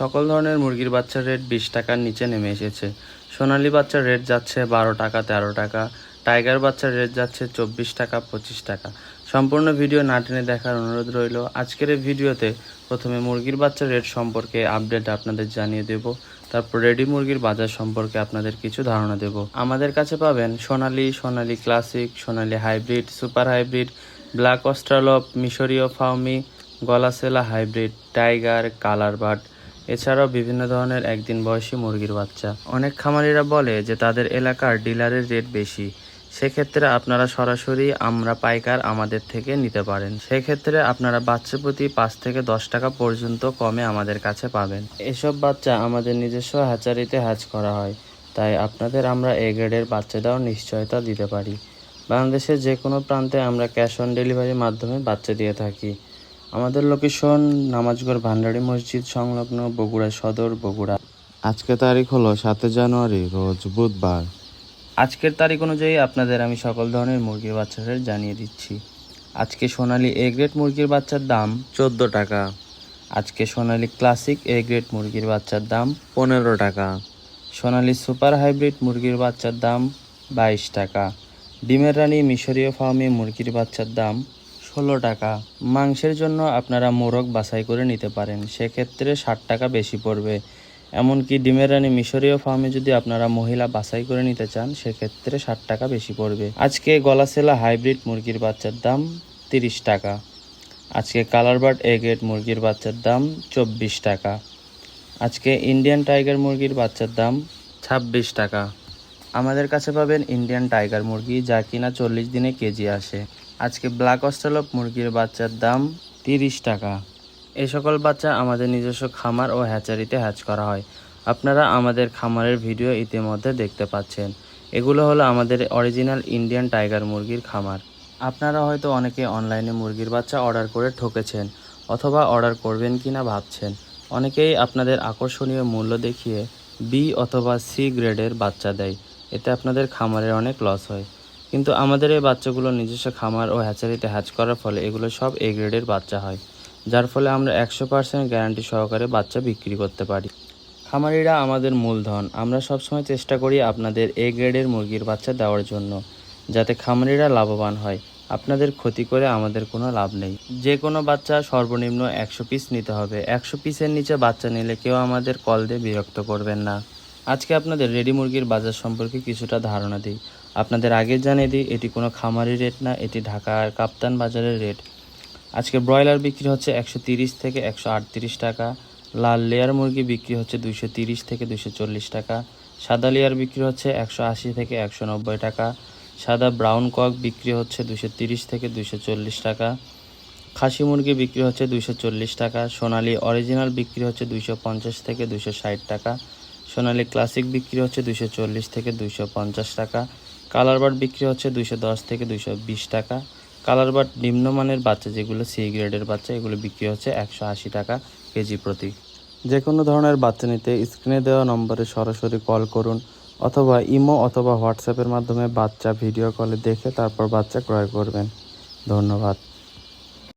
সকল ধরনের মুরগির বাচ্চার রেট 20 টাকার নিচে নেমে এসেছে। সোনালী বাচ্চার রেট যাচ্ছে 12 টাকা 13 টাকা, টাইগার বাচ্চার রেট যাচ্ছে 24 টাকা 25 টাকা। সম্পূর্ণ ভিডিও না টেনে দেখার অনুরোধ রইল। আজকের এই ভিডিওতে প্রথমে মুরগির বাচ্চার রেট সম্পর্কে আপডেট আপনাদের জানিয়ে দেব, তারপর রেডি মুরগির বাজার সম্পর্কে আপনাদের কিছু ধারণা দেব। আমাদের কাছে পাবেন Sonali, Sonali classic, Sonali hybrid, super hybrid, black australorp, মিশরীয় ফাউমি, গলাসেলা হাইব্রিড, টাইগার, কালার বাট, এছাড়াও বিভিন্ন ধরনের একদিন বয়সী মুরগির বাচ্চা। অনেক খামারিরা বলে যে তাদের এলাকার ডিলারের রেট বেশি, সেক্ষেত্রে আপনারা সরাসরি আমরা পাইকার আমাদের থেকে নিতে পারেন। সেক্ষেত্রে আপনারা বাচ্চা প্রতি 5 থেকে 10 টাকা পর্যন্ত কমে আমাদের কাছে পাবেন। এসব বাচ্চা আমাদের নিজস্ব হ্যাচারিতে হ্যাচ করা হয়, তাই আপনাদের আমরা এ গ্রেডের বাচ্চা দেওয়ার নিশ্চয়তা দিতে পারি। বাংলাদেশের যে কোনো প্রান্তে আমরা ক্যাশ অন ডেলিভারির মাধ্যমে বাচ্চা দিয়ে থাকি। আমাদের লোকেশন নামাজগড় ভান্ডারী মসজিদ সংলগ্ন, বগুড়া সদর, বগুড়া। আজকে তারিখ হলো 7 জানুয়ারি, রোজ বুধবার। আজকের তারিখ অনুযায়ী আপনাদের আমি সকল ধরনের মুরগির বাচ্চার রেট জানিয়ে দিচ্ছি। আজকে সোনালী এ গ্রেড মুরগির বাচ্চার দাম 14 টাকা। আজকে সোনালী ক্লাসিক এ গ্রেড মুরগির বাচ্চার দাম 15 টাকা। সোনালী সুপার হাইব্রিড মুরগির বাচ্চার দাম 22 টাকা। ডিমের রানী মিশরীয় ফার্মে মুরগির বাচ্চার দাম 16 টাকা। মাংসের জন্য আপনারা মোরগ বাছাই করে নিতে পারেন, সেক্ষেত্রে 60 টাকা বেশি পড়বে। এমনকি ডিমের রানী মিশরীয় ফার্মে যদি আপনারা মহিলা বাছাই করে নিতে চান, সেক্ষেত্রে 60 টাকা বেশি পড়বে। আজকে গলাসেলা হাইব্রিড মুরগির বাচ্চার দাম 30 টাকা। আজকে কালার বাট এ গ্রেড মুরগির বাচ্চার দাম 24 টাকা। আজকে ইন্ডিয়ান টাইগার মুরগির বাচ্চার দাম 26 টাকা। আমাদের কাছে পাবেন ইন্ডিয়ান টাইগার মুরগি, যা কিনা 40 দিনে কেজি আসে। আজকে ব্ল্যাক অস্ট্রালপ মুরগির বাচ্চার দাম 30 টাকা। এই সকল বাচ্চা আমাদের নিজস্ব খামার ও হ্যাচারিতে হ্যাচ করা হয়। আপনারা আমাদের খামারের ভিডিও ইতিমধ্যে দেখতে পাচ্ছেন। এগুলো হলো আমাদের অরিজিনাল ইন্ডিয়ান টাইগার মুরগির খামার। আপনারা হয়তো অনেকে অনলাইনে মুরগির বাচ্চা অর্ডার করে ঠকেছেন, অথবা অর্ডার করবেন কিনা ভাবছেন। অনেকেই আপনাদের আকর্ষণীয় মূল্য দেখিয়ে বি অথবা সি গ্রেডের বাচ্চা দেয়, এতে আপনাদের খামারের অনেক লস হয়। কিন্তু আমাদের এই বাচ্চাগুলো নিজস্ব খামার ও হ্যাচারিতে হ্যাচ করার ফলে এগুলো সব এ গ্রেডের বাচ্চা হয়, যার ফলে আমরা 100% গ্যারান্টি সহকারে বাচ্চা বিক্রি করতে পারি। খামারিরা আমাদের মূলধন। আমরা সবসময় চেষ্টা করি আপনাদের এ গ্রেডের মুরগির বাচ্চা দেওয়ার জন্য, যাতে খামারিরা লাভবান হয়। আপনাদের ক্ষতি করে আমাদের কোনো লাভ নেই। যে কোনো বাচ্চা সর্বনিম্ন 100 পিস নিতে হবে। 100 পিসের নিচে বাচ্চা নিলে কেউ আমাদের কল দিয়ে বিরক্ত করবেন না। আজকে আপনাদের রেডি মুরগির বাজার সম্পর্কে কিছুটা ধারণা দিই। আপনাদের আগে জানিয়ে দিই, এটি কোনো খামারি রেট না, এটি ঢাকার কাপ্তান বাজারের রেট। আজকে ব্রয়লার বিক্রি হচ্ছে 130 থেকে 138 টাকা। লাল লেয়ার মুরগি বিক্রি হচ্ছে 230 থেকে 240 টাকা। সাদা লেয়ার বিক্রি হচ্ছে 180 থেকে 190 টাকা। সাদা ব্রাউন কক বিক্রি হচ্ছে 230 থেকে 240 টাকা। খাসি মুরগি বিক্রি হচ্ছে 240 টাকা। সোনালী অরিজিনাল বিক্রি হচ্ছে 250 থেকে 260 টাকা। সোনালী ক্লাসিক বিক্রি হচ্ছে 240 থেকে 250 টাকা। কালার বাট বিক্রি হচ্ছে 210 থেকে 220 টাকা। কালার বাট নিম্নমানের বাচ্চা, যেগুলো সি গ্রেডের বাচ্চা, এগুলো বিক্রি হচ্ছে 180 টাকা কেজি প্রতি। যে কোনো ধরনের বাচ্চা নিতে স্ক্রিনে দেওয়া নম্বরে সরাসরি কল করুন, অথবা ইমো অথবা হোয়াটসঅ্যাপের মাধ্যমে বাচ্চা ভিডিও কলে দেখে তারপর বাচ্চা ক্রয় করবেন। ধন্যবাদ।